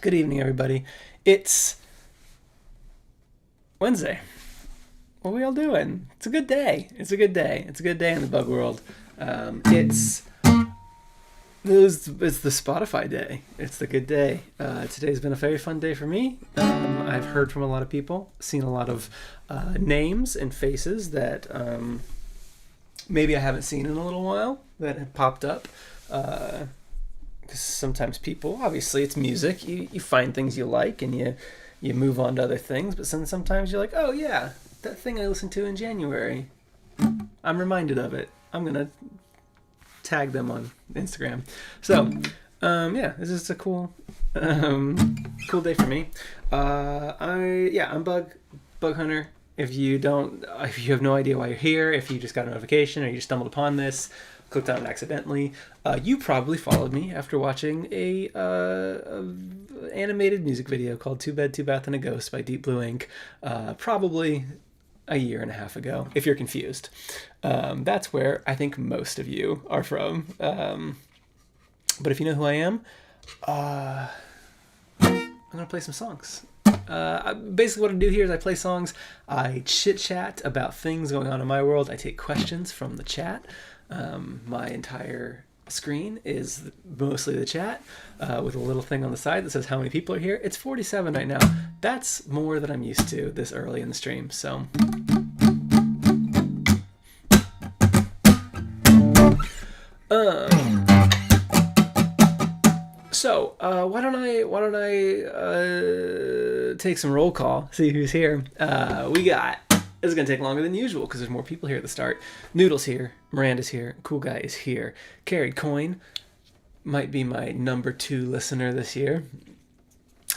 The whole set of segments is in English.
Good evening, everybody. It's Wednesday. What are we all doing? It's a good day. It's a good day. It's a good day in the bug world. It's the Spotify day. It's the good day. Today's been a very fun day for me. I've heard from a lot of people, seen a lot of names and faces that maybe I haven't seen in a little while that have popped up. Because sometimes people, obviously it's music, you find things you like and you move on to other things, but sometimes you're like, oh yeah, that thing I listened to in January, I'm reminded of it. I'm going to tag them on Instagram. So, yeah, this is a cool day for me. I'm Bug Hunter. If you have no idea why you're here, if you just got a notification or you just stumbled upon this, clicked on it accidentally, you probably followed me after watching a animated music video called Two Bed, Two Bath and a Ghost by Deep Blue Ink, probably a year and a half ago, if you're confused. That's where I think most of you are from. But if you know who I am, I'm going to play some songs. Basically what I do here is I play songs, I chit chat about things going on in my world, I take questions from the chat. My entire screen is mostly the chat, with a little thing on the side that says how many people are here. It's 47 right now. That's more than I'm used to this early in the stream, so why don't I take some roll call, see who's here. This is going to take longer than usual because there's more people here at the start. Noodle's here. Miranda's here. Cool Guy is here. Carried Coin might be my number 2 listener this year.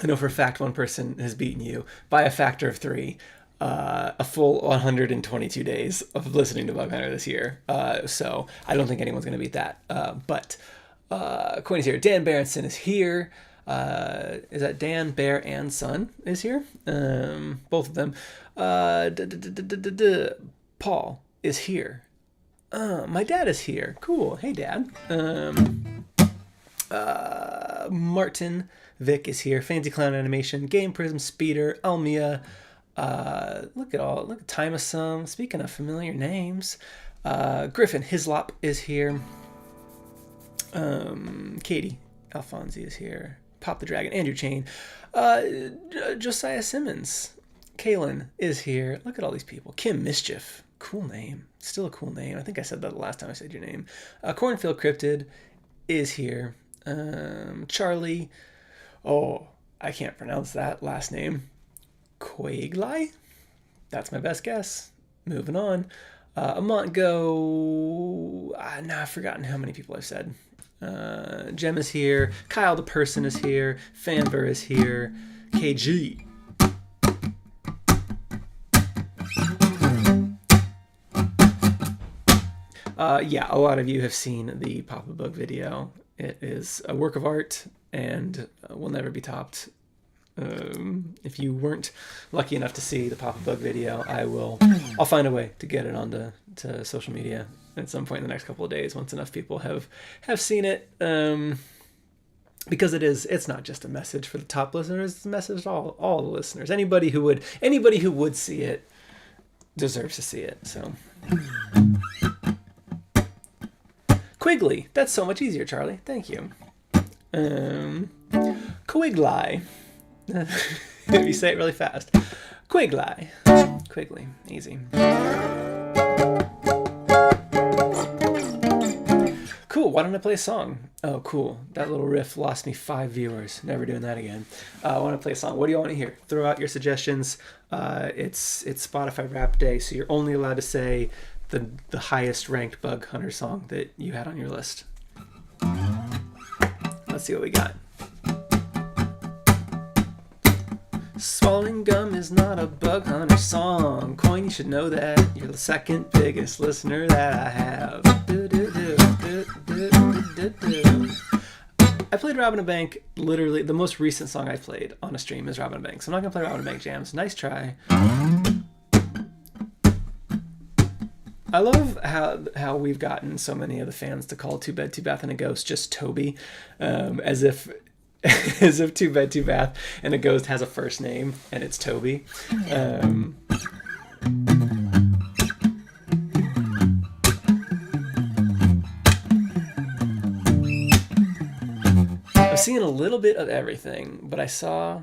I know for a fact one person has beaten you by a factor of 3. A full 122 days of listening to Bug Hunter this year. So I don't think anyone's going to beat that. But Coin is here. Dan Berenson is here. Is that Dan, Bear, and Son is here? Both of them. Paul is here. My dad is here. Cool. Hey, Dad. Martin Vic is here. Fancy Clown Animation. Game Prism Speeder. Elmia. Look at Time of Some. Speaking of familiar names. Griffin Hislop is here. Katie Alfonsi is here. Pop the Dragon, Andrew Chain, Josiah Simmons, Kaylin is here. Look at all these people. Kim Mischief, cool name. Still a cool name. I think I said that the last time I said your name. Cornfield Cryptid is here. Charlie, I can't pronounce that last name. Quaglai? That's my best guess. Moving on. Amont Go. I've forgotten how many people I've said. Jem is here. Kyle the Person is here. Fanver is here. KG. A lot of you have seen the Papa Bug video. It is a work of art and will never be topped. If you weren't lucky enough to see the Papa Bug video, I'll find a way to get it onto social media at some point in the next couple of days once enough people have seen it, because it's not just a message for the top listeners, it's a message to all the listeners. Anybody who would see it deserves to see it. So Quigley, that's so much easier, Charlie, thank you. Quigley. If you say it really fast. Quigley, easy. Cool, why don't I play a song? Oh, cool. That little riff lost me 5 viewers. Never doing that again. I want to play a song. What do you want to hear? Throw out your suggestions. It's Spotify Rap Day, so you're only allowed to say the highest ranked Bug Hunter song that you had on your list. Let's see what we got. Swallowing gum is not a Bug Hunter song. Coin, you should know that. You're the second biggest listener that I have. I played Robbin' a Bank. Literally, the most recent song I played on a stream is Robbin' a Bank. So I'm not going to play Robbin' a Bank jams. Nice try. I love how we've gotten so many of the fans to call Two Bed, Two Bath and a Ghost just Toby. As if as if Too Bed, Too Bath and a Ghost has a first name, and it's Toby. I'm seeing a little bit of everything, but I saw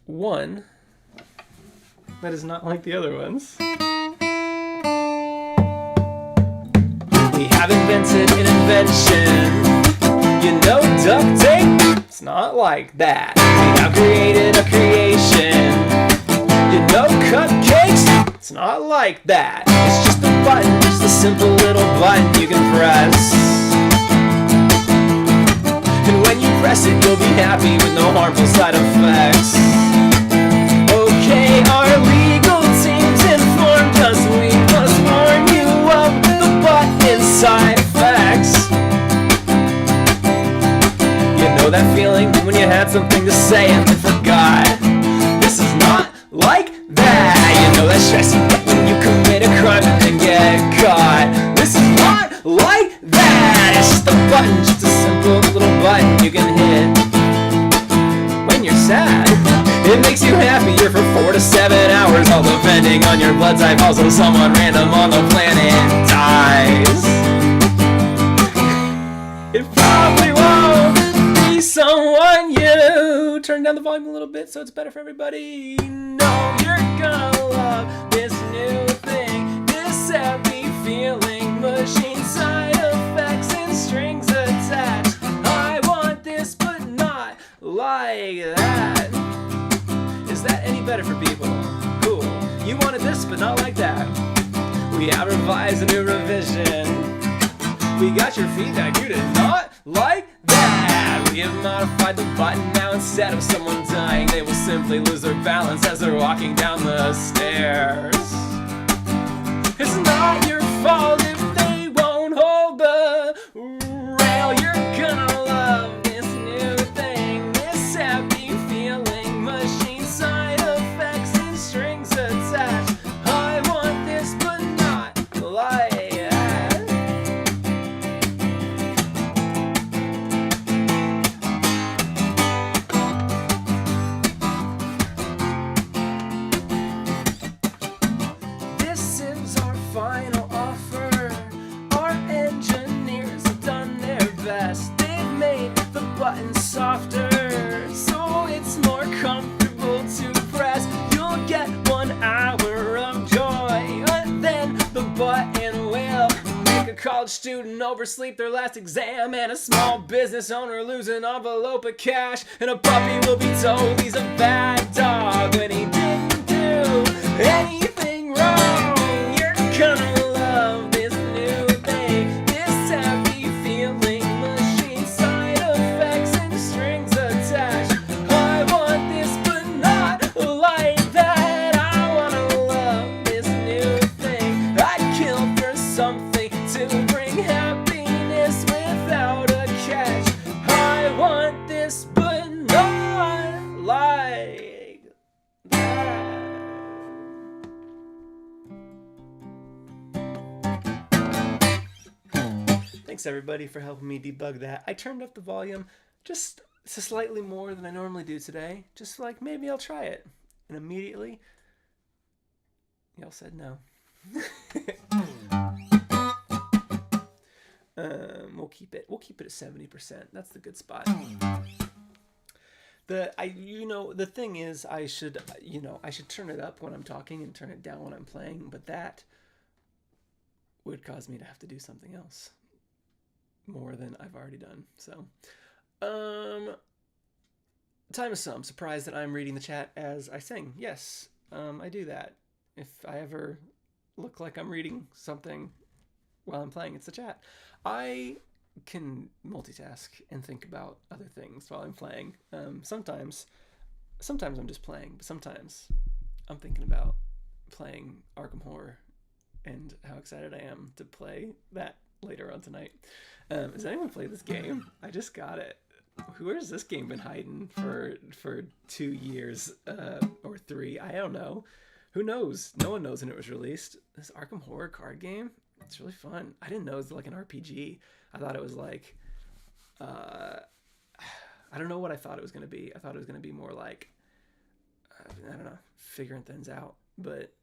one that is not like the other ones. We have invented an invention. You know duct tape? It's not like that. We have created a creation. You know cupcakes? It's not like that. It's just a button, just a simple little button you can press. And when you press it, you'll be happy with no harmful side effects. Okay, our legal team's informed us. We must warn you of the button side effects. You know that feeling when you had something to say and then forgot? This is not like that. You know that stress you get when you commit a crime and then get caught? This is not like that. It's just a button, just a simple little button you can hit when you're sad. It makes you happier for 4 to 7 hours, all depending on your blood type. Also, someone random on the planet dies. It probably won't be someone you. Turn down the volume a little bit so it's better for everybody. No, you're gonna love this new thing, this happy feeling machine, side effects and strings attached. I want this but not like that. Is that any better for people? Cool. You wanted this but not like that. We have revised a new revision. We got your feedback. You did not like that. We have modified the button now. Instead of someone dying, they will simply lose their balance as they're walking down the stairs. It's not your fault if they won't hold the rail. You're gonna love this new thing, this happy feeling machine, side effects and strings attached. I want this but not like that. This is our final offer. Our engineers have done their best. They've made the button softer, so it's more comfortable to press. You'll get 1 hour of joy, and then the button will make a college student oversleep their last exam, and a small business owner lose an envelope of cash, and a puppy will be told he's a bad dog when he didn't do anything wrong. You're gonna love this new thing, this happy feeling machine, side effects and strings attached. I want this but not like that. I wanna love this new thing. I'd kill for something to bring happiness without a catch. I want this but not like that. Thanks everybody for helping me debug that. I turned up the volume just slightly more than I normally do today. Just like maybe I'll try it. And immediately, y'all said no. We'll keep it at 70%. That's the good spot. The thing is, I should turn it up when I'm talking and turn it down when I'm playing, but that would cause me to have to do something else more than I've already done. So, time is some. Surprised that I'm reading the chat as I sing. Yes, I do that. If I ever look like I'm reading something while I'm playing, it's the chat. I can multitask and think about other things while I'm playing. Sometimes I'm just playing, but sometimes I'm thinking about playing Arkham Horror and how excited I am to play that later on tonight. Has anyone played this game? I just got it. Where's this game been hiding for 2 years or 3? I don't know. Who knows? No one knows when it was released. This Arkham Horror card game, it's really fun. I didn't know it was like an RPG. I thought it was like I don't know what I thought it was going to be. I thought it was going to be more like, I don't know, figuring things out. But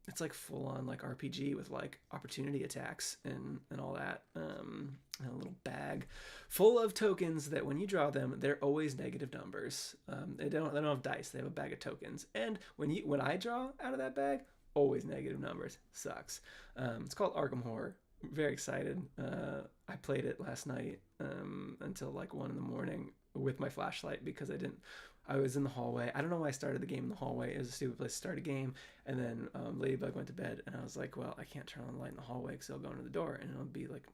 it's like full on like RPG with like opportunity attacks and all that. And a little bag full of tokens that when you draw them, they're always negative numbers. They don't have dice. They have a bag of tokens. And when I draw out of that bag, always negative numbers. Sucks. It's called Arkham Horror. Very excited. I played it last night until like 1 a.m. with my flashlight because I was in the hallway. I don't know why I started the game in the hallway. It was a stupid place to start a game. And then Ladybug went to bed, and I was like, well, I can't turn on the light in the hallway because it'll go into the door and it'll be like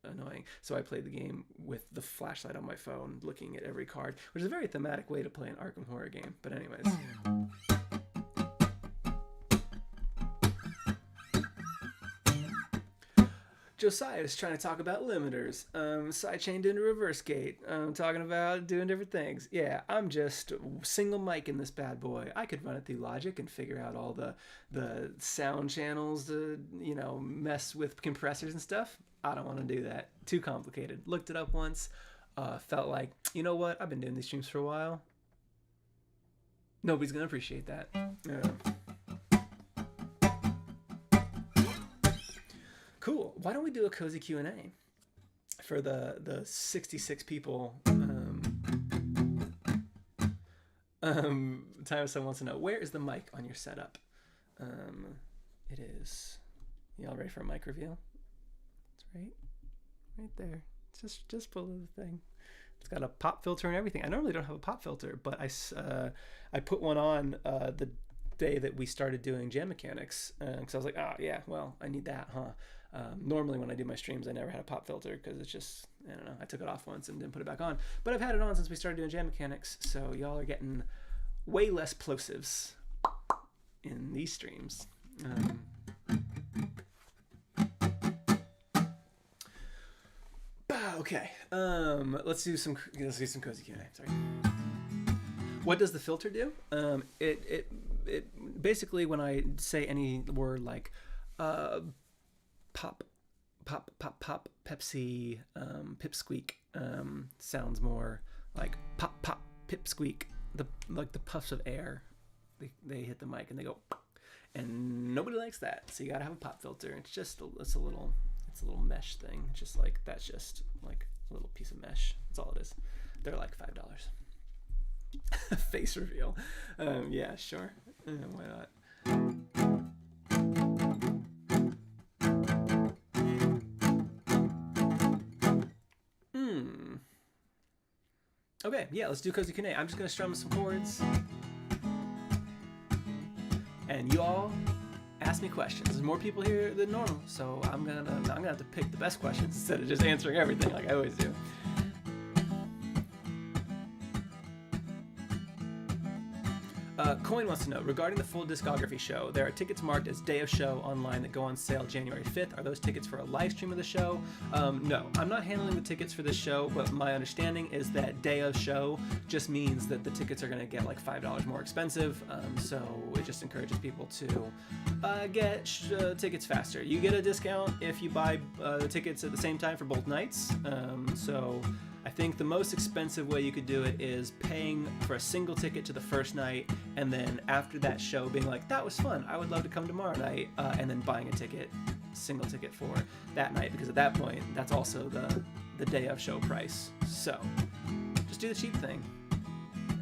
annoying. So I played the game with the flashlight on my phone, looking at every card, which is a very thematic way to play an Arkham Horror game. But anyways. Josiah is trying to talk about limiters, sidechained into reverse gate, talking about doing different things. Yeah, I'm just single mic in this bad boy. I could run it through Logic and figure out all the sound channels to, mess with compressors and stuff. I don't want to do that. Too complicated. Looked it up once, felt like, you know what? I've been doing these streams for a while. Nobody's going to appreciate that. Cool. Why don't we do a cozy Q&A for the 66 people? Time wants to know, where is the mic on your setup? It is. Y'all ready for a mic reveal? It's right there. It's just below the thing. It's got a pop filter and everything. I normally don't have a pop filter, but I put one on the day that we started doing jam mechanics because I was like, yeah, well, I need that, huh? Normally when I do my streams, I never had a pop filter because it's just, I don't know, I took it off once and didn't put it back on, but I've had it on since we started doing jam mechanics, so y'all are getting way less plosives in these streams. Okay, let's do some cozy Q&A. Sorry. What does the filter do? It basically, when I say any word like pop, Pepsi, pipsqueak, sounds more like pop, pipsqueak. The puffs of air, they hit the mic and they go, and nobody likes that. So you gotta have a pop filter. It's a little mesh thing. Just like that's just like a little piece of mesh. That's all it is. They're like $5. Face reveal. Yeah, sure. Why not? Okay, yeah, let's do cozy Q&A. I'm just gonna strum some chords, and you all ask me questions. There's more people here than normal, so I'm gonna have to pick the best questions instead of just answering everything like I always do. Coin wants to know, regarding the full Discography show, there are tickets marked as day of show online that go on sale January 5th. Are those tickets for a live stream of the show? No, I'm not handling the tickets for this show, but my understanding is that day of show just means that the tickets are going to get like $5 more expensive, so it just encourages people to get tickets faster. You get a discount if you buy the tickets at the same time for both nights, so I think the most expensive way you could do it is paying for a single ticket to the first night, and then after that show being like, that was fun, I would love to come tomorrow night, and then buying a single ticket for that night, because at that point, that's also the day of show price. So, just do the cheap thing,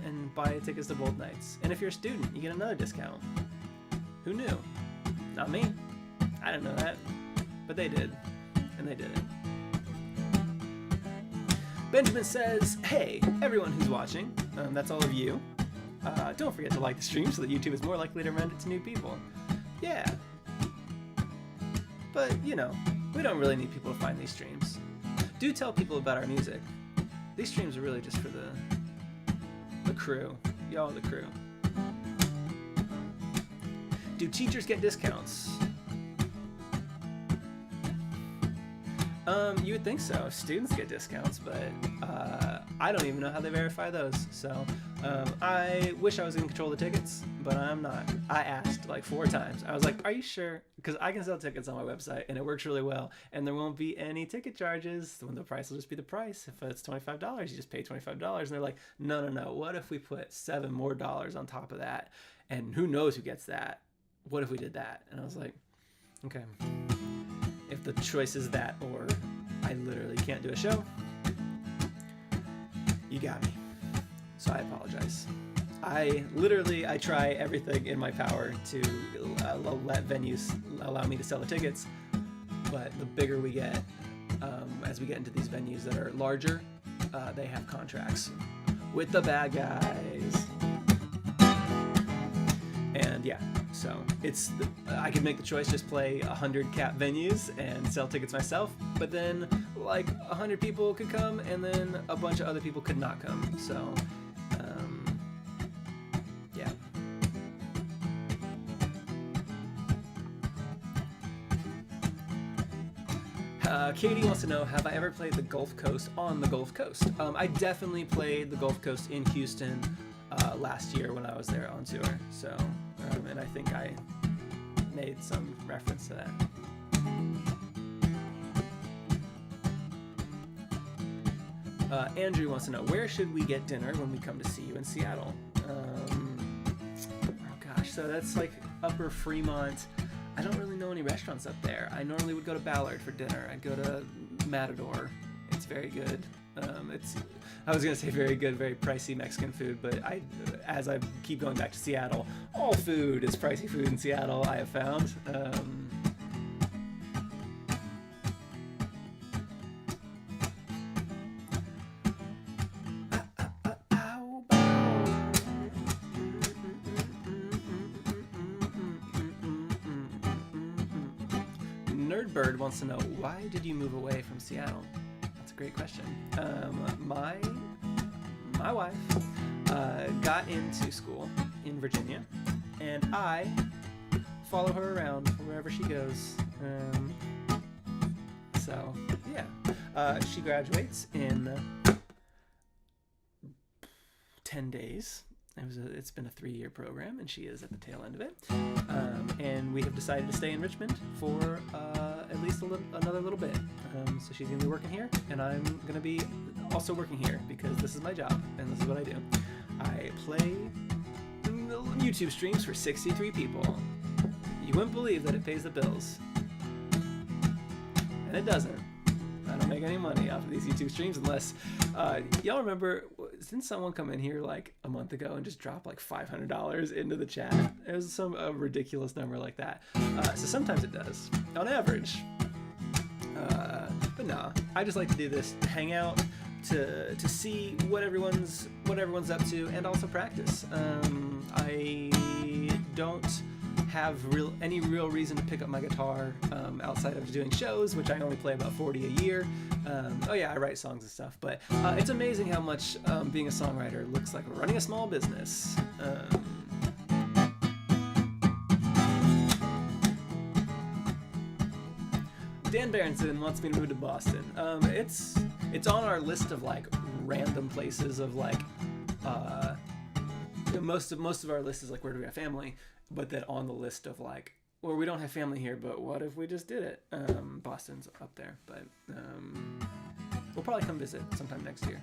and buy tickets to both nights. And if you're a student, you get another discount. Who knew? Not me. I didn't know that. But they did. And they did it. Benjamin says, hey, everyone who's watching, that's all of you, don't forget to like the stream so that YouTube is more likely to recommend it to new people. Yeah. But, we don't really need people to find these streams. Do tell people about our music. These streams are really just for the crew. Y'all are the crew. Do teachers get discounts? You would think so. Students get discounts, but I don't even know how they verify those. So I wish I was in control of the tickets, but I'm not. I asked like 4 times. I was like, "Are you sure?" Because I can sell tickets on my website, and it works really well, and there won't be any ticket charges. When the price will just be the price. If it's $25, you just pay $25. And they're like, "No, no, no. What if we put $7 more on top of that? And who knows who gets that? What if we did that?" And I was like, "Okay." If the choice is that or I literally can't do a show, you got me. So I apologize. I try everything in my power to let venues allow me to sell the tickets, but the bigger we get, as we get into these venues that are larger, they have contracts with the bad guys. And yeah, so I could make the choice, just play 100 cap venues and sell tickets myself, but then like 100 people could come and then a bunch of other people could not come. So yeah. Katie wants to know, have I ever played the Gulf Coast on the Gulf Coast? I definitely played the Gulf Coast in Houston last year when I was there on tour. So, and I think I made some reference to that. Andrew wants to know, where should we get dinner when we come to see you in Seattle? Oh gosh, so that's like Upper Fremont. I don't really know any restaurants up there. I normally would go to Ballard for dinner. I'd go to Matador. It's very good. I was gonna say very good, very pricey Mexican food, but as I keep going back to Seattle, all food is pricey food in Seattle, I have found. Nerdbird wants to know, why did you move away from Seattle? That's a great question. My wife got into school in Virginia, and I follow her around wherever she goes. So yeah, she graduates in 10 days. It's been a 3-year program, and she is at the tail end of it. And we have decided to stay in Richmond for at least another little bit. So she's going to be working here, and I'm going to be also working here because this is my job, and this is what I do. I play YouTube streams for 63 people. You wouldn't believe that it pays the bills. And it doesn't. I don't make any money off of these YouTube streams unless y'all remember, didn't someone come in here like a month ago and just drop like $500 into the chat? It was some ridiculous number like that. So sometimes it does, on average. But no, I just like to do this to hang out, to see what everyone's up to, and also practice. I don't have any real reason to pick up my guitar outside of doing shows, which I only play about 40 a year. Oh yeah, I write songs and stuff, but it's amazing how much being a songwriter looks like running a small business. Dan Berenson wants me to move to Boston. It's on our list of like random places of like most of our list is like, where do we have family, but then on the list of like, well, we don't have family here, but what if we just did it? Boston's up there, but we'll probably come visit sometime next year.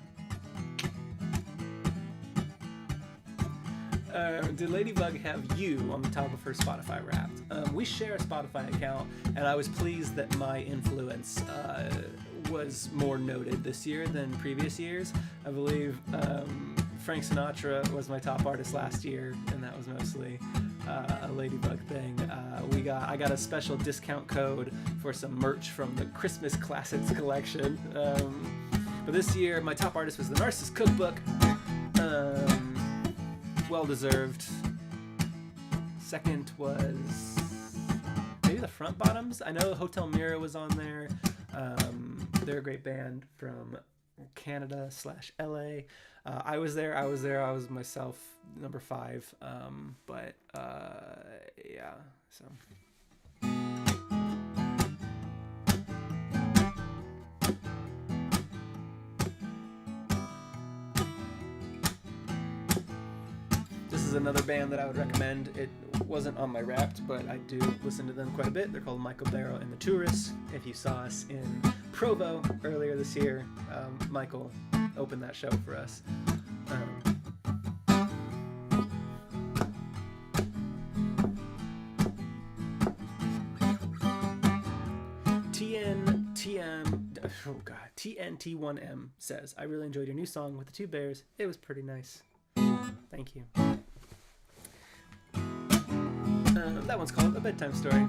Did Ladybug have you on the top of her Spotify Wrapped? We share a Spotify account, and I was pleased that my influence was more noted this year than previous years. I believe Frank Sinatra was my top artist last year, and that was mostly a Ladybug thing. I got a special discount code for some merch from the Christmas Classics collection. But this year, my top artist was the Narcissus Cookbook. Well deserved. Second was maybe the Front Bottoms. I know Hotel Mira was on there. They're a great band from Canada/LA. I was there. I was myself number 5. But yeah. So. This is another band that I would recommend. It wasn't on my Wrapped, but I do listen to them quite a bit. They're called Michael Barrow and the Tourists. If you saw us in Provo earlier this year, Michael opened that show for us. TNT1M says, I really enjoyed your new song with the two bears. It was pretty nice. Thank you. That one's called A Bedtime Story.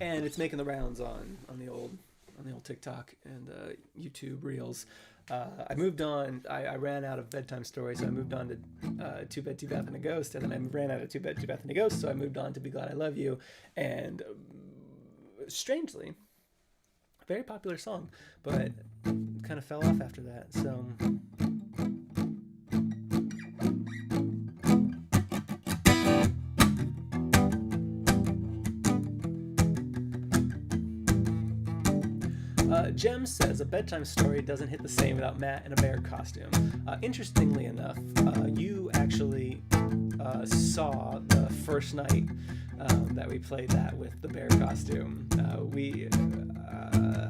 And it's making the rounds on the old TikTok and YouTube Reels. I moved on. I ran out of Bedtime Story, so I moved on to Two Bed, Two Bath, and a Ghost. And then I ran out of Two Bed, Two Bath, and a Ghost, so I moved on to Be Glad I Love You. And strangely, a very popular song, but kind of fell off after that. So Jem says, A Bedtime Story doesn't hit the same without Matt in a bear costume. Interestingly enough, you actually saw the first night that we played that with the bear costume.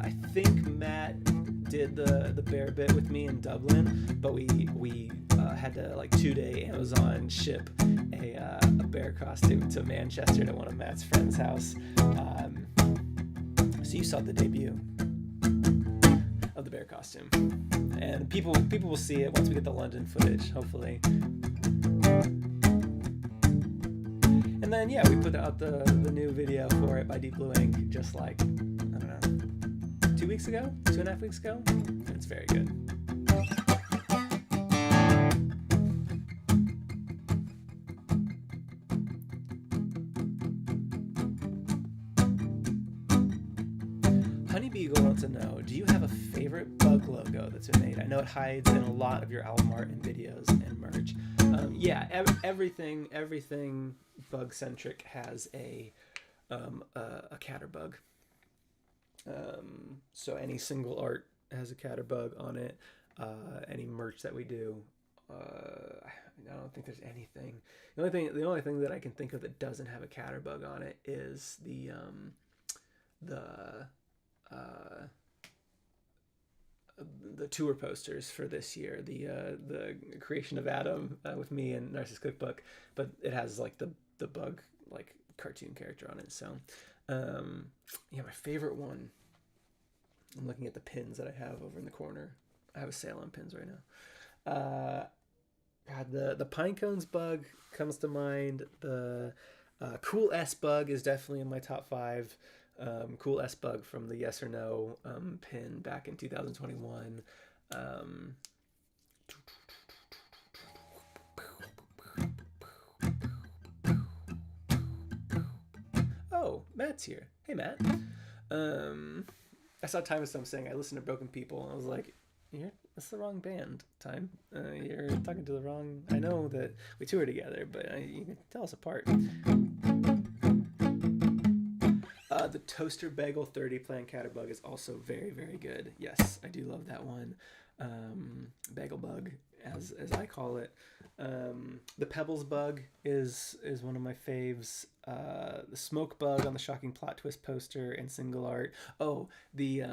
I think Matt did the bear bit with me in Dublin, but we had to 2-day Amazon ship a bear costume to Manchester to one of Matt's friends' house. So you saw the debut of the bear costume, and people will see it once we get the London footage, hopefully. And then we put out the new video for it by Deep Blue Ink just I don't know, 2.5 weeks ago. It's very good. Honey Beagle wants to know, do you have a favorite bug logo that's been made? I know it hides in a lot of your album art and videos and merch. Everything bug-centric has a catterbug. So any single art has a catterbug on it. Any merch that we do, I don't think there's anything. The only thing that I can think of that doesn't have a catterbug on it is the tour posters for this year, the creation of Adam with me and Narcissus Cookbook, but it has the bug cartoon character on it. So my favorite one, I'm looking at the pins that I have over in the corner. I have a sale on pins right now. The pine cones bug comes to mind. The cool S bug is definitely in my top 5. Cool S bug from the Yes or No pin back in 2021. Oh, Matt's here. Hey, Matt. I saw Time of Some saying I listened to Broken People, and I was like, that's the wrong band, Time. You're talking to the wrong... I know that we tour together, but you can tell us apart. The Toaster Bagel 30 Plant Catterbug is also very, very good. Yes, I do love that one. Bagel bug, as I call it. The Pebbles bug is one of my faves. The Smoke bug on the Shocking Plot Twist poster and single art. Oh, the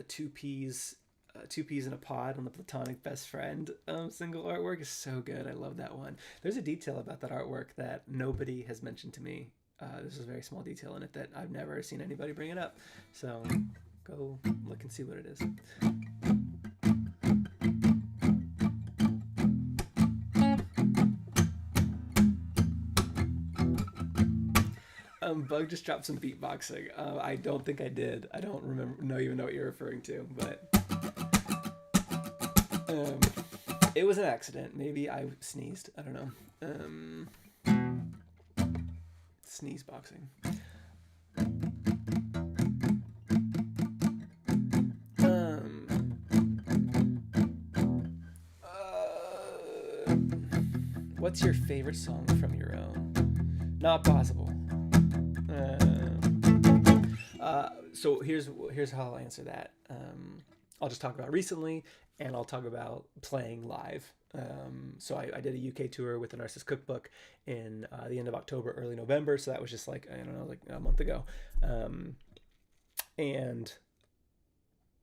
two peas in a pod on the Platonic Best Friend single artwork is so good. I love that one. There's a detail about that artwork that nobody has mentioned to me. There's a very small detail in it that I've never seen anybody bring it up. So go look and see what it is. Bug just dropped some beatboxing. I don't think I did. I don't even know what you're referring to, but it was an accident. Maybe I sneezed. I don't know. Sneeze boxing. What's your favorite song from your own? Not possible. So here's how I'll answer that. I'll just talk about recently, and I'll talk about playing live. So I did a UK tour with the Narcissus Cookbook in the end of October, early November. So that was just like, I don't know, like a month ago. And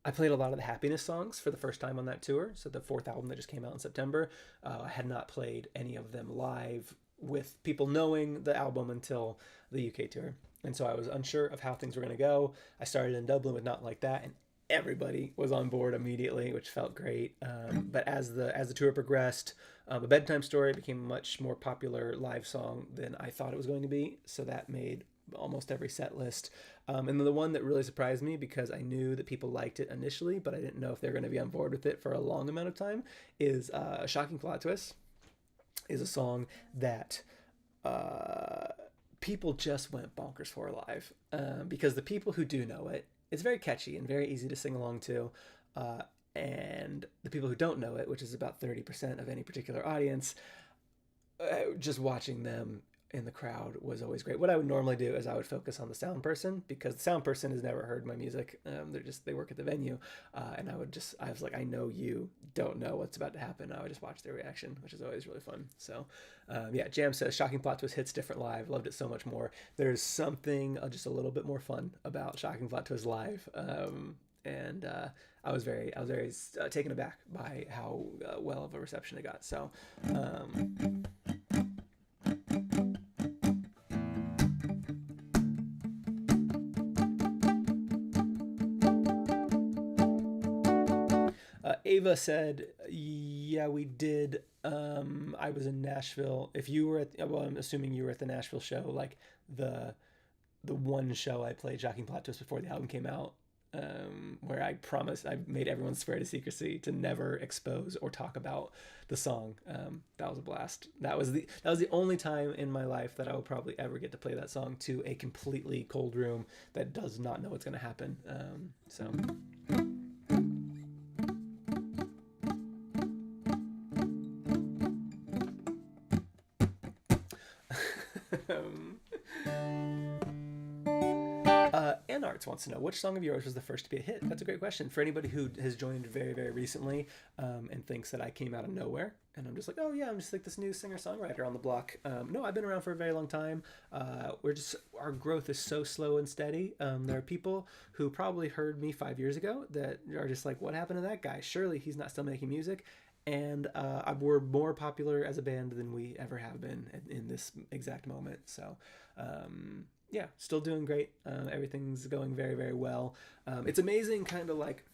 I played a lot of the Happiness songs for the first time on that tour. So the fourth album that just came out in September, I had not played any of them live with people knowing the album until the UK tour. And so I was unsure of how things were going to go. I started in Dublin with Not Like That, and everybody was on board immediately, which felt great. But as the tour progressed, A Bedtime Story became a much more popular live song than I thought it was going to be. So that made almost every set list. And then the one that really surprised me, because I knew that people liked it initially, but I didn't know if they're going to be on board with it for a long amount of time, is Shocking Plot Twist. Is a song that people just went bonkers for live, because the people who do know it, it's very catchy and very easy to sing along to. And the people who don't know it, which is about 30% of any particular audience, just watching them in the crowd was always great. What I would normally do is I would focus on the sound person, because the sound person has never heard my music. They work at the venue, and I was like, I know you don't know what's about to happen. I would just watch their reaction, which is always really fun. So yeah, Jam says Shocking Plot Twist hits different live. Loved it so much more. There's something just a little bit more fun about Shocking Plot Twist live. And I was very taken aback by how well of a reception it got. So Ava said, yeah, we did. I was in Nashville. If you were well, I'm assuming you were at the Nashville show, like the one show I played Shocking Plot Twist before the album came out, where I made everyone swear to secrecy to never expose or talk about the song. That was a blast. That was the only time in my life that I will probably ever get to play that song to a completely cold room that does not know what's going to happen. Anarts wants to know, which song of yours was the first to be a hit? That's a great question. For anybody who has joined very, very recently, and thinks that I came out of nowhere, and I'm just like, oh yeah, I'm just like this new singer-songwriter on the block. No, I've been around for a very long time. Our growth is so slow and steady. There are people who probably heard me 5 years ago that are just like, what happened to that guy? Surely he's not still making music. And we're more popular as a band than we ever have been in this exact moment. So yeah, still doing great. Everything's going very, very well. It's amazing, kind of like,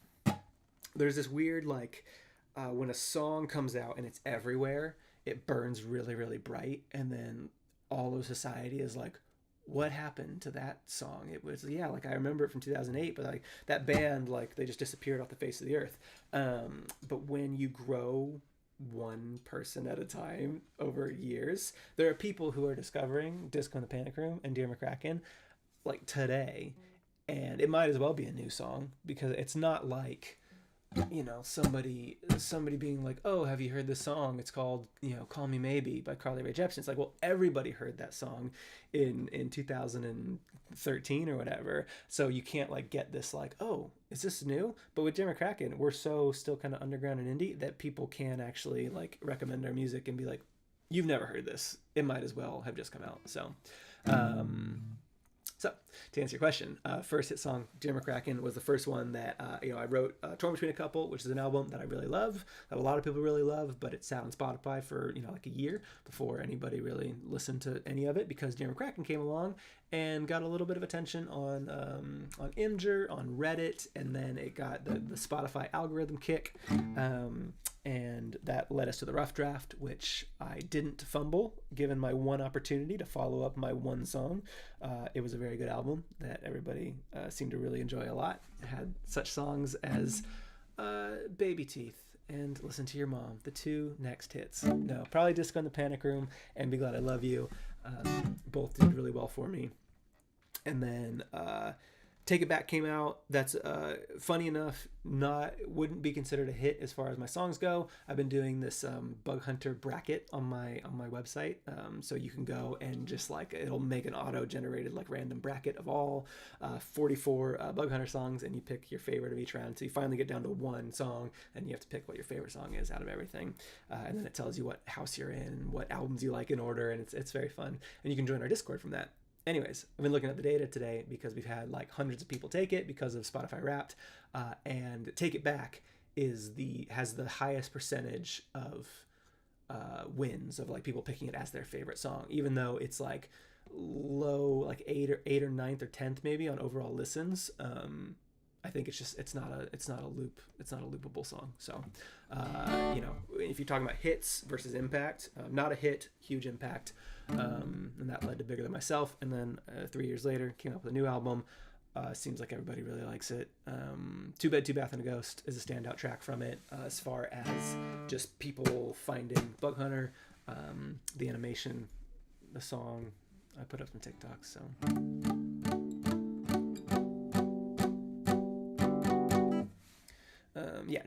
there's this weird, like, when a song comes out and it's everywhere, it burns really, really bright, and then all of society is like, what happened to that song? It was, yeah, like I remember it from 2008, but like that band, like they just disappeared off the face of the earth. But when you grow one person at a time over years, there are people who are discovering Disco in the Panic Room and Dear McCracken like today, and it might as well be a new song, because it's not like, you know, somebody being like, oh, have you heard this song? It's called, you know, Call Me Maybe by Carly Rae Jepsen. It's like, well, everybody heard that song in 2013 or whatever. So you can't like get this like, oh, is this new? But with Jim McCracken, we're so still kind of underground and indie that people can actually like recommend our music and be like, you've never heard this. It might as well have just come out. So so, to answer your question, first hit song, Jim McCracken, was the first one that I wrote. Torn Between a Couple, which is an album that I really love, that a lot of people really love, but it sat on Spotify for like a year before anybody really listened to any of it, because Jim McCracken came along and got a little bit of attention on Imgur, on Reddit, and then it got the Spotify algorithm kick. And that led us to the Rough Draft, which I didn't fumble, given my one opportunity to follow up my one song. It was a very good album that everybody seemed to really enjoy a lot. It had such songs as Baby Teeth and Listen to Your Mom, the two next hits. No, probably Disco in the Panic Room and Be Glad I Love You. Both did really well for me. And then Take It Back came out. That's funny enough, wouldn't be considered a hit as far as my songs go. I've been doing this Bug Hunter bracket on my website, so you can go and just like it'll make an auto generated like random bracket of all 44 Bug Hunter songs, and you pick your favorite of each round. So you finally get down to one song, and you have to pick what your favorite song is out of everything, and then it tells you what house you're in, what albums you like in order, and it's very fun. And you can join our Discord from that. Anyways, I've been looking at the data today because we've had like hundreds of people take it because of Spotify Wrapped, and Take It Back has the highest percentage of wins of like people picking it as their favorite song, even though it's like low, like eighth or ninth or 10th maybe on overall listens. I think it's not a loopable song. So, if you're talking about hits versus impact, not a hit, huge impact, and that led to Bigger Than Myself. And then 3 years later, came up with a new album. Seems like everybody really likes it. Too Bad, Too Bath and a Ghost is a standout track from it, as far as just people finding Bug Hunter, the animation, the song. I put up some TikToks, so.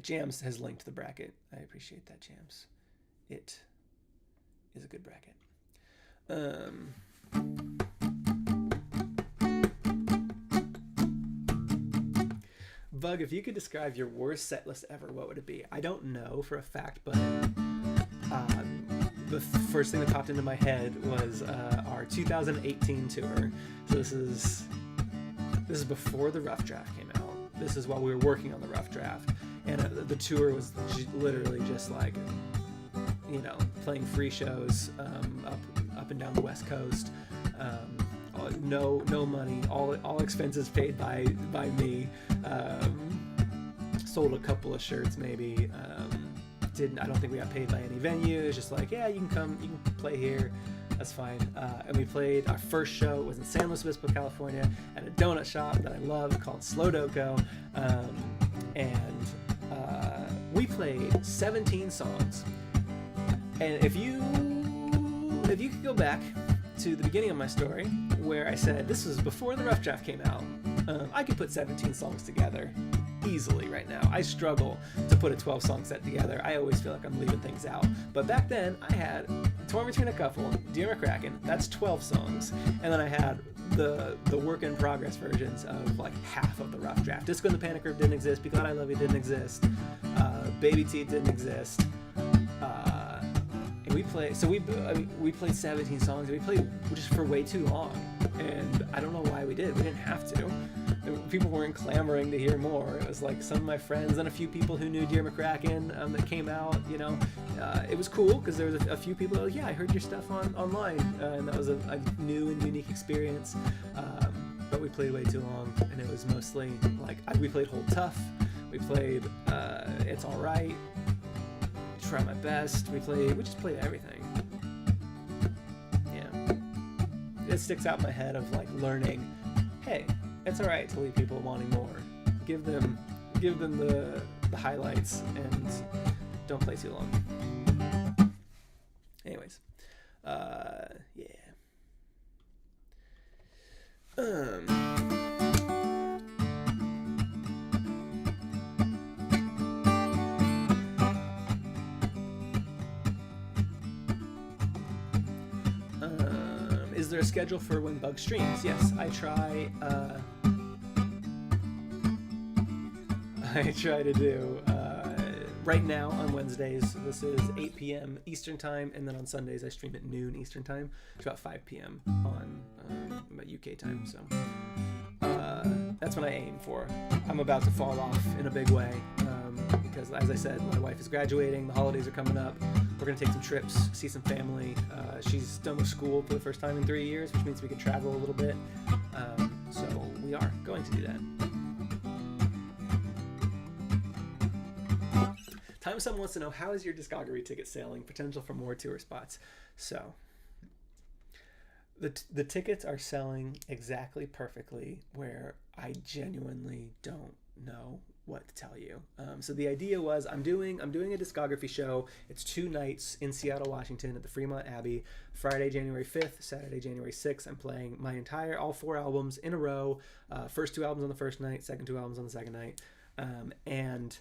Jams has linked the bracket. I appreciate that, Jams. It is a good bracket. Bug, if you could describe your worst set list ever, what would it be? I don't know for a fact, but the first thing that popped into my head was our 2018 tour. So this is before the rough draft came out. This is while we were working on the rough draft. And the tour was literally just like, playing free shows up and down the West Coast. No money, all expenses paid by me. Sold a couple of shirts maybe. I don't think we got paid by any venue. It was just like, yeah, you can come, you can play here. That's fine. And we played, our first show was in San Luis Obispo, California, at a donut shop that I love called Slow Doko. And we played 17 songs. And if you could go back to the beginning of my story, where I said this was before the rough draft came out, I could put 17 songs together easily right now. I struggle to put a 12-song set together. I always feel like I'm leaving things out. But back then, I had Torn Between a Couple, Dear McCracken, that's 12 songs. And then I had the work in progress versions of like half of the rough draft. Disco and the Panic Room didn't exist. Be Glad I Love You didn't exist. Baby Teeth didn't exist. And we played 17 songs. We played just for way too long. And I don't know why we did. We didn't have to. People weren't clamoring to hear more. It was like some of my friends and a few people who knew Dear McCracken that came out. It was cool because there was a few people that were like, yeah, I heard your stuff online, and that was a new and unique experience. But we played way too long, and it was mostly like we played Hold Tough, we played It's Alright, Try My Best. We just played everything. Yeah, it sticks out in my head of like learning. Hey, it's alright to leave people wanting more. Give them the highlights and don't play too long. Anyways, yeah. Is there a schedule for when Bug streams? Yes, I try to do right now on Wednesdays. This is 8 p.m. Eastern time, and then on Sundays I stream at noon Eastern time. It's about 5 p.m. on UK time. So that's what I aim for. I'm about to fall off in a big way because, as I said, my wife is graduating. The holidays are coming up. We're going to take some trips, see some family. She's done with school for the first time in 3 years, which means we can travel a little bit. So we are going to do that. Time Some wants to know, how is your Discography ticket selling? Potential for more tour spots. So the tickets are selling exactly perfectly, where I genuinely don't know what to tell you. So the idea was I'm doing a discography show. It's 2 nights in Seattle, Washington at the Fremont Abbey. Friday, January 5th, Saturday, January 6th. I'm playing all 4 albums in a row. First 2 albums on the first night, second 2 albums on the second night. And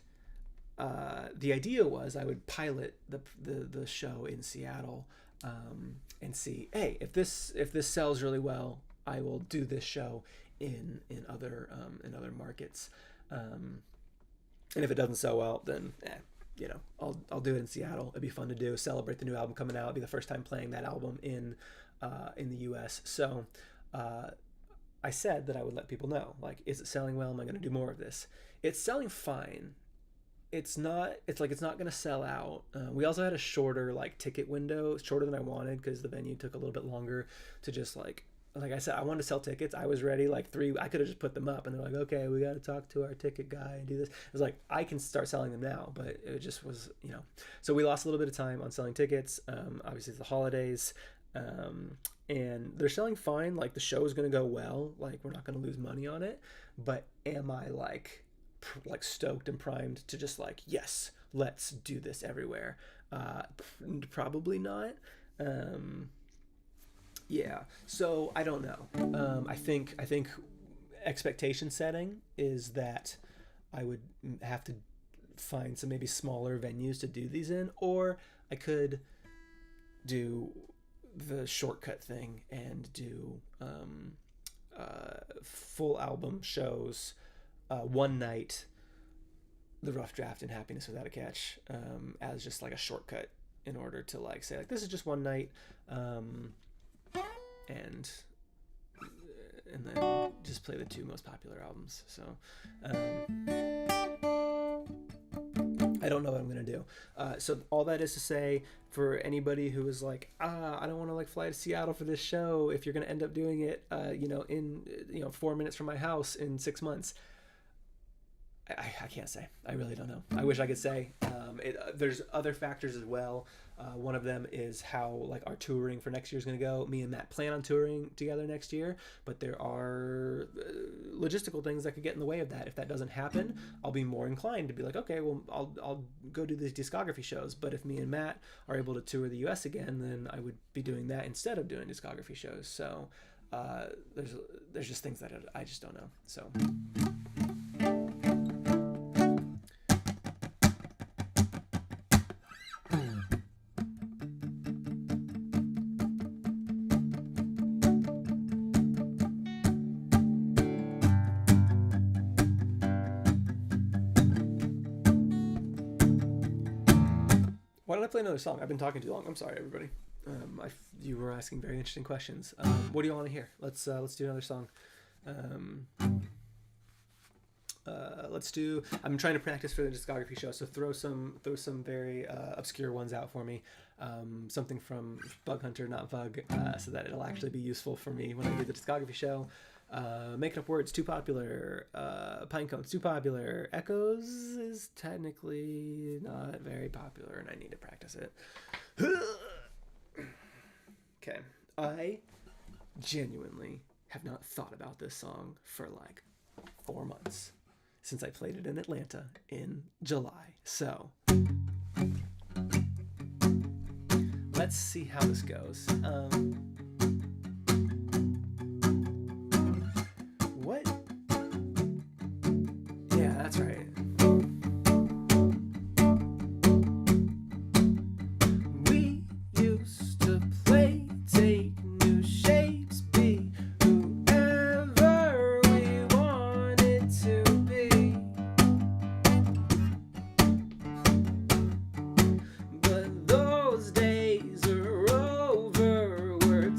the idea was I would pilot the show in Seattle and see, hey, if this sells really well, I will do this show in other markets. And if it doesn't sell well, then I'll do it in Seattle. It'd be fun to do. Celebrate the new album coming out. It'd be the first time playing that album in the U.S. So I said that I would let people know, like, is it selling well? Am I going to do more of this? It's selling fine. It's not going to sell out. We also had a shorter ticket window, shorter than I wanted, because the venue took a little bit longer to just like I said, I wanted to sell tickets. I was ready I could have just put them up, and they're like, okay, we got to talk to our ticket guy and do this. It was like, I can start selling them now, but it just was, so we lost a little bit of time on selling tickets. Obviously it's the holidays, and they're selling fine. The show is going to go well. We're not going to lose money on it, but am I stoked and primed to just yes, let's do this everywhere? Probably not. Yeah, so I don't know. I think expectation setting is that I would have to find some maybe smaller venues to do these in, or I could do the shortcut thing and do full album shows, one night, The Rough Draft and Happiness Without a Catch, as just a shortcut in order to say this is just one night. And then just play the 2 most popular albums. So I don't know what I'm gonna do. So all that is to say, for anybody who is I don't want to fly to Seattle for this show, if you're gonna end up doing it, in 4 minutes from my house in 6 months, I can't say. I really don't know. I wish I could say. There's other factors as well. One of them is how our touring for next year is going to go. Me and Matt plan on touring together next year, but there are logistical things that could get in the way of that. If that doesn't happen, I'll be more inclined to be okay, well, I'll go do these discography shows. But if me and Matt are able to tour the U.S. again, then I would be doing that instead of doing discography shows. So there's just things that I just don't know. So. Why don't I play another song? I've been talking too long. I'm sorry, everybody. You were asking very interesting questions. What do you want to hear? Let's do another song. Let's do. I'm trying to practice for the discography show, so throw some very obscure ones out for me. Something from Bug Hunter, not Bug, so that it'll actually be useful for me when I do the discography show. Making Up Words, too popular. Pine Cones, too popular. Echoes is technically not very popular, and I need to practice it. Okay, I genuinely have not thought about this song for 4 months since I played it in Atlanta in July. So let's see how this goes. What? Yeah, that's right. We used to play, take new shapes, be whoever we wanted to be. But those days are over, we're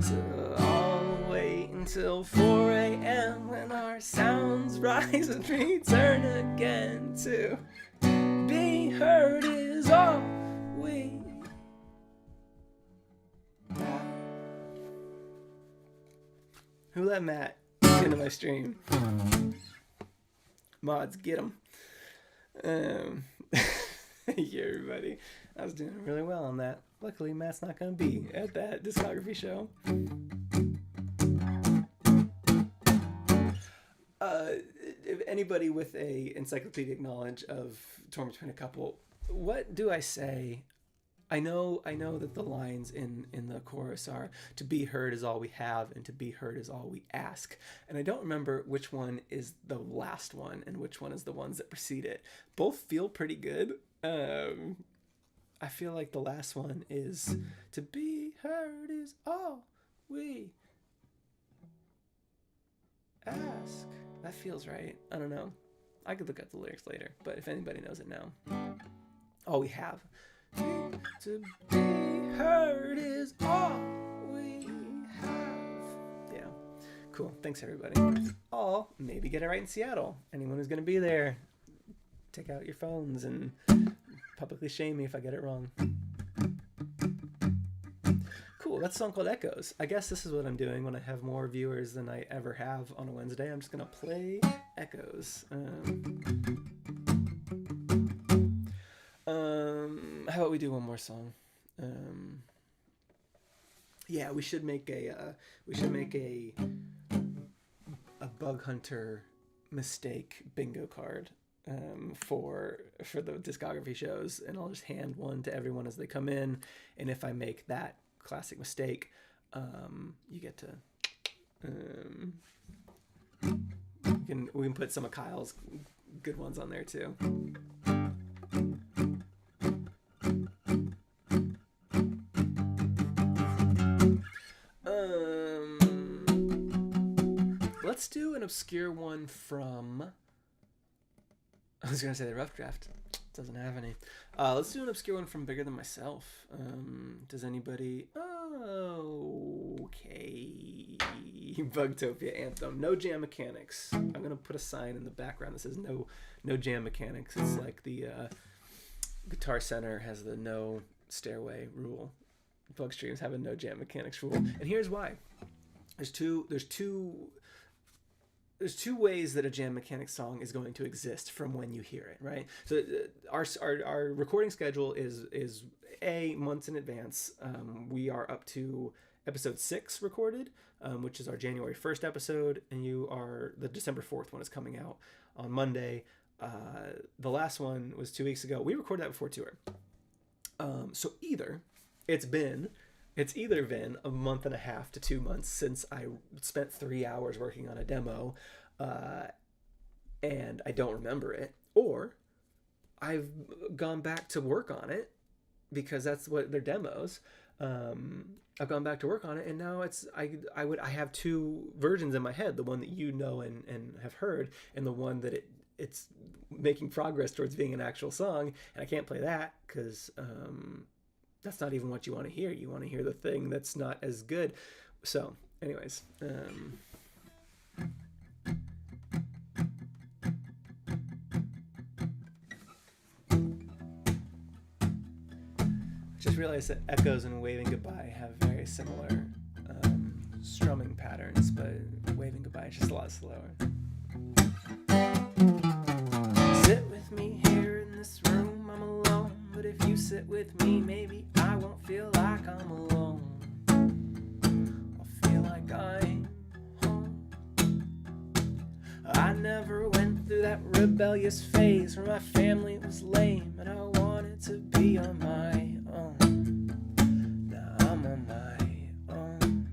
I'll wait until 4 a.m. when our sounds rise and return again. To be heard is all we have. Who let Matt into my stream? Mods, get him. Thank you, everybody. I was doing really well on that. Luckily, Matt's not going to be at that discography show. If anybody with a encyclopedic knowledge of Torn Between a Couple, what do I say? I know that the lines in the chorus are, to be heard is all we have and to be heard is all we ask. And I don't remember which one is the last one and which one is the ones that precede it. Both feel pretty good. I feel like the last one is, to be heard is all we ask. That feels right. I don't know. I could look at the lyrics later, but if anybody knows it now. All we have. To be heard is all we have. Yeah. Cool. Thanks, everybody. I'll maybe get it right in Seattle. Anyone who's going to be there, take out your phones and publicly shame me if I get it wrong. Cool. That's a song called Echoes. I guess this is what I'm doing when I have more viewers than I ever have on a Wednesday. I'm just going to play Echoes. How about we do one more song? Yeah, we should make a bug hunter mistake bingo card for the discography shows, and I'll just hand one to everyone as they come in. And if I make that classic mistake, you get to we can put some of Kyle's good ones on there too. Let's do an obscure one from, I was going to say the rough draft. Doesn't have any. Let's do an obscure one from Bigger Than Myself. Does anybody? Okay. Bugtopia Anthem. No jam mechanics. I'm going to put a sign in the background that says no jam mechanics. It's like the Guitar Center has the no stairway rule. Bug streams have a no jam mechanics rule. And here's why. There's two ways that a jam mechanics song is going to exist from when you hear it, right? So our recording schedule is months in advance. We are up to episode 6 recorded, which is our January 1st episode, and the December 4th one is coming out on Monday. The last one was 2 weeks ago. We recorded that before tour. So it's either been a month and a half to 2 months since I spent 3 hours working on a demo, and I don't remember it, or I've gone back to work on it because that's what they're demos. I've gone back to work on it, and now I have 2 versions in my head: the one that you know and have heard, and the one that it's making progress towards being an actual song. And I can't play that because that's not even what you want to hear. You want to hear the thing that's not as good. So, anyways, just realized that Echoes and Waving Goodbye have very similar strumming patterns, but Waving Goodbye is just a lot slower. Sit with me here in this room, I'm alone. But if you sit with me, maybe I won't feel like I'm alone. I'll feel like I'm home. I never went through that rebellious phase where my family was lame and I wanted to be on my own. Now I'm on my own.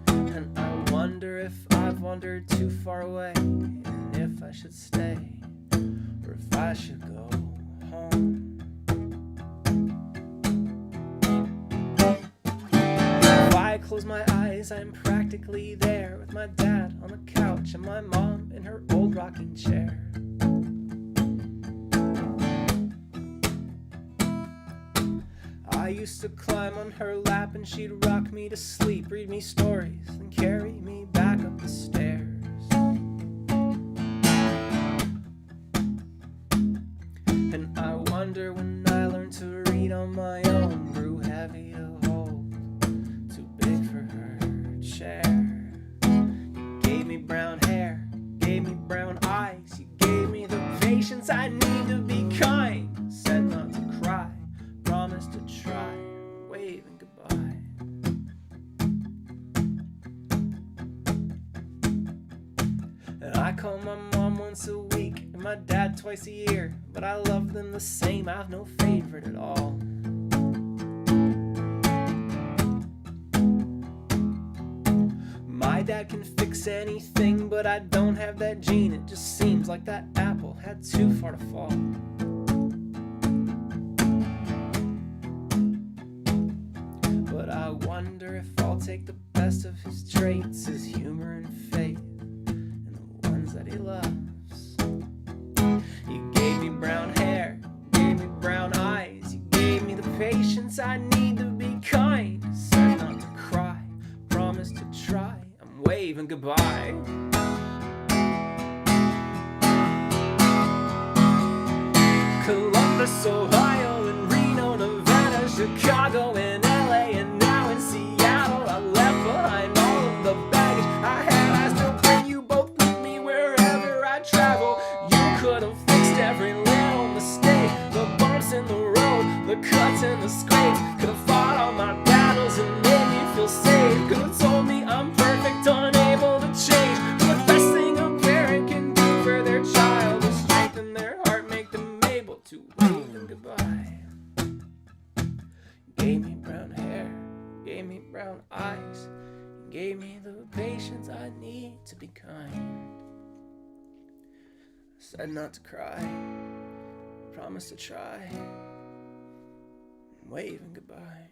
And I wonder if I've wandered too far away, and if I should stay or if I should go home. I close my eyes, I'm practically there with my dad on the couch and my mom in her old rocking chair. I used to climb on her lap and she'd rock me to sleep, read me stories, and carry me back up the stairs. And I wonder when I learned to read on my own, grew heavy to hold, too big for her chair. You gave me brown hair, gave me brown eyes, you gave me the patience I need to be kind. Said not to cry, promised to try, waving goodbye. And I call my mom once a week and my dad twice a year, but I love them the same, I've no favorite at all. My dad can fix anything, but I don't have that gene. It just seems like that apple had too far to fall. But I wonder if I'll take the best of his traits, his humor and faith, and the ones that he loves. You gave me brown hair, gave me brown eyes, you gave me the patience I need to be kind. Said not to cry, promised to try, I'm waving goodbye. Columbus, Ohio, and Reno, Nevada, Chicago, and LA, and now in Seattle. I left behind all of the baggage I had. I still bring you both with me wherever I travel. You could have fixed every little mistake, the bumps in the road, the cuts and the scrapes. Could have fought all my battles and made me feel safe. Could have told me I'm perfect, unable to change. But the best thing a parent can do for their child is strengthen their heart, make them able to wave them goodbye. Gave me brown hair, gave me brown eyes, gave me the patience I need to be kind. Said not to cry, promised to try, waving goodbye.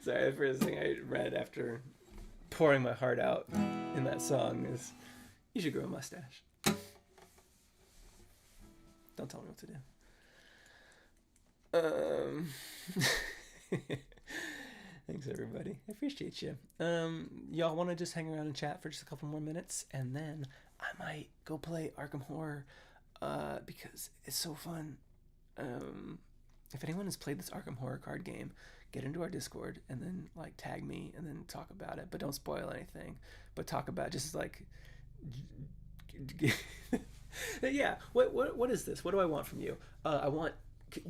Sorry, the first thing I read after pouring my heart out in that song is, you should grow a mustache. Don't tell me what to do. Thanks, everybody. I appreciate you. Y'all want to just hang around and chat for just a couple more minutes, and then I might go play Arkham Horror because it's so fun. If anyone has played this Arkham Horror card game, get into our Discord and then like tag me and then talk about it. But don't spoil anything. But talk about just like, yeah. What is this? What do I want from you? Do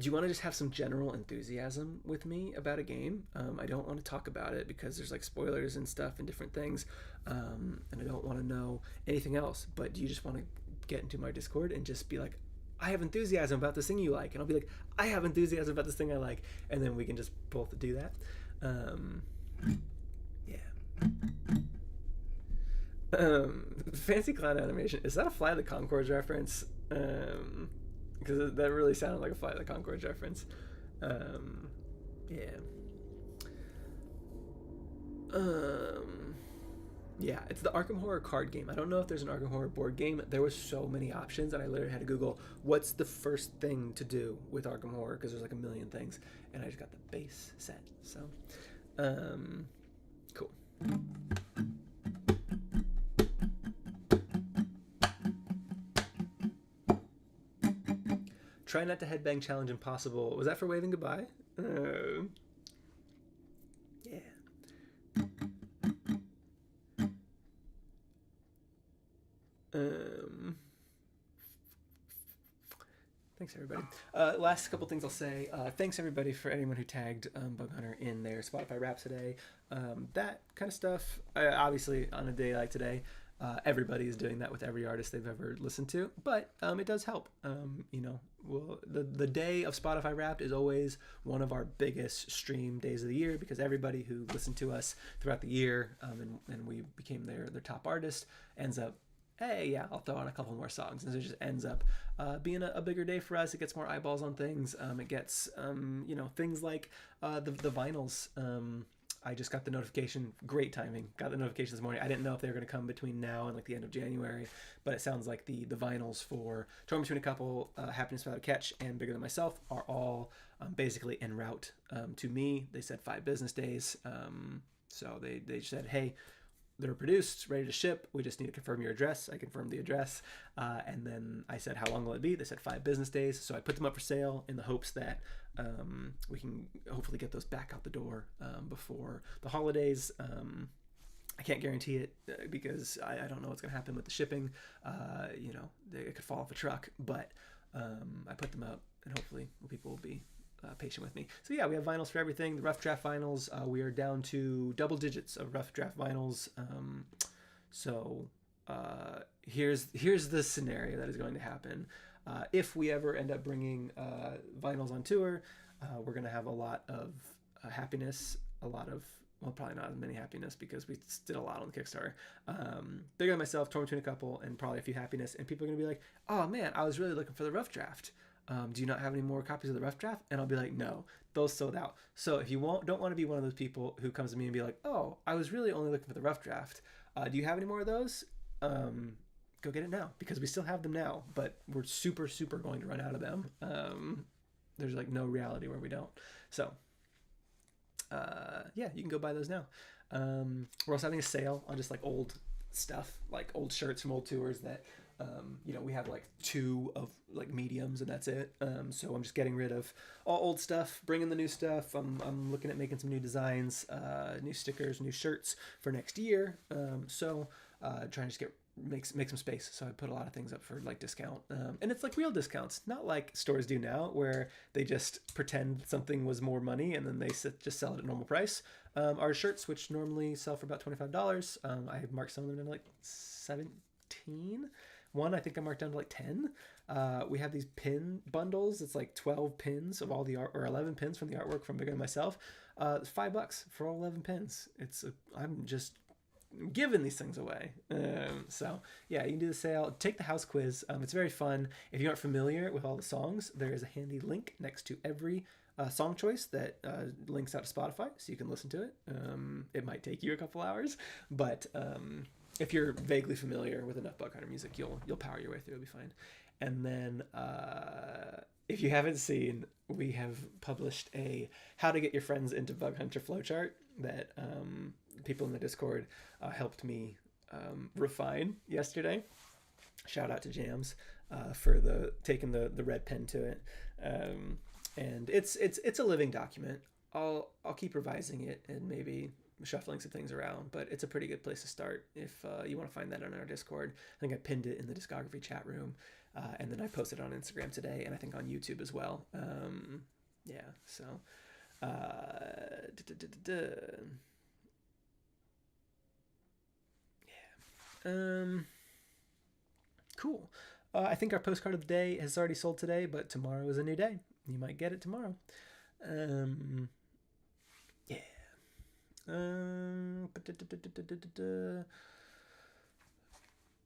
you want to just have some general enthusiasm with me about a game? I don't want to talk about it because there's like spoilers and stuff and different things, and I don't want to know anything else. But do you just want to get into my Discord and just be like, I have enthusiasm about this thing you like, and I'll be like, I have enthusiasm about this thing I like, and then we can just both do that. Fancy Clown Animation, is that a Flight of the Conchords reference? Because that really sounded like a Flight of the Conchords reference. Yeah, it's the Arkham Horror card game. I don't know if there's an Arkham Horror board game. There was so many options, and I literally had to Google what's the first thing to do with Arkham Horror, because there's like a million things, and I just got the base set. So, cool. Try not to headbang challenge impossible. Was that for waving goodbye? Yeah. Thanks, everybody. Last couple things I'll say. Thanks, everybody, for anyone who tagged Bug Hunter in their Spotify Wraps today. That kind of stuff, obviously, on a day like today, everybody is doing that with every artist they've ever listened to, but it does help. The day of Spotify Wrapped is always one of our biggest stream days of the year, because everybody who listened to us throughout the year and we became their top artist ends up, hey, yeah, I'll throw on a couple more songs. And so it just ends up being a bigger day for us. It gets more eyeballs on things. It gets, things like the vinyls I just got the notification. Great timing. Got the notification this morning. I didn't know if they were going to come between now and like the end of January, but it sounds like the vinyls for Torn Between a Couple, Happiness Without a Catch, and Bigger Than Myself are all basically en route to me. They said 5 business days. So they said, hey, they're produced, ready to ship. We just need to confirm your address. I confirmed the address. And then I said, how long will it be? They said 5 business days. So I put them up for sale in the hopes that we can hopefully get those back out the door before the holidays. I can't guarantee it because I don't know what's going to happen with the shipping. It could fall off a truck. But I put them up, and hopefully people will be patient with me. So yeah, we have vinyls for everything. The rough draft vinyls, we are down to double digits of rough draft vinyls. Here's the scenario that is going to happen. If we ever end up bringing vinyls on tour, we're going to have a lot of happiness, probably not as many happiness because we did a lot on the Kickstarter. Bigger Than Myself, Torn Between a Couple, and probably a few happiness. And people are going to be like, oh man, I was really looking for the rough draft. Do you not have any more copies of the rough draft? And I'll be like, no, those sold out. So if you don't want to be one of those people who comes to me and be like, oh, I was really only looking for the rough draft. Do you have any more of those? Go get it now, because we still have them now, but we're super, super going to run out of them. There's like no reality where we don't. So you can go buy those now. We're also having a sale on just like old stuff, like old shirts from old tours that we have like 2 of like mediums and that's it. So I'm just getting rid of all old stuff, bringing the new stuff. I'm looking at making some new designs, new stickers, new shirts for next year. Trying to just make some space. So I put a lot of things up for like discount, and it's like real discounts, not like stores do now where they just pretend something was more money and then they just sell it at normal price. Our shirts, which normally sell for about $25, I have marked some of them down to like 17. One I think I marked down to like 10. We have these pin bundles. It's like 12 pins of all the art, or 11 pins from the artwork from Bigger Than Myself. It's $5 for all 11 pins. I'm just giving these things away. So yeah, you can do the sale. Take the house quiz. It's very fun. If you aren't familiar with all the songs, there is a handy link next to every song choice that links out to Spotify, so you can listen to it. It might take you a couple hours, but if you're vaguely familiar with enough bug hunter music, you'll power your way through. It'll be fine. And then if you haven't seen, we have published a how to get your friends into bug hunter flowchart that people in the Discord helped me refine yesterday. Shout out to Jams for taking the red pen to it. And it's a living document. I'll keep revising it and maybe shuffling some things around, but it's a pretty good place to start if you want to find that on our Discord. I think I pinned it in the Discography chat room, and then I posted it on Instagram today, and I think on YouTube as well. Cool. I think our postcard of the day has already sold today, but tomorrow is a new day. You might get it tomorrow.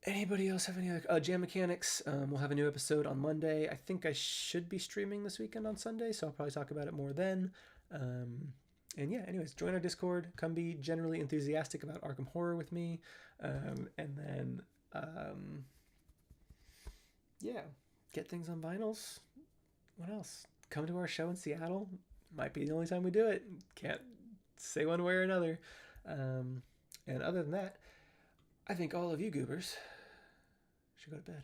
Anybody else have any other Jam Mechanics? We'll have a new episode on Monday. I think I should be streaming this weekend on Sunday, so I'll probably talk about it more then. Anyways, join our Discord. Come be generally enthusiastic about Arkham Horror with me. Get things on vinyls. What else? Come to our show in Seattle. Might be the only time we do it. Can't say one way or another. And other than that, I think all of you goobers should go to bed.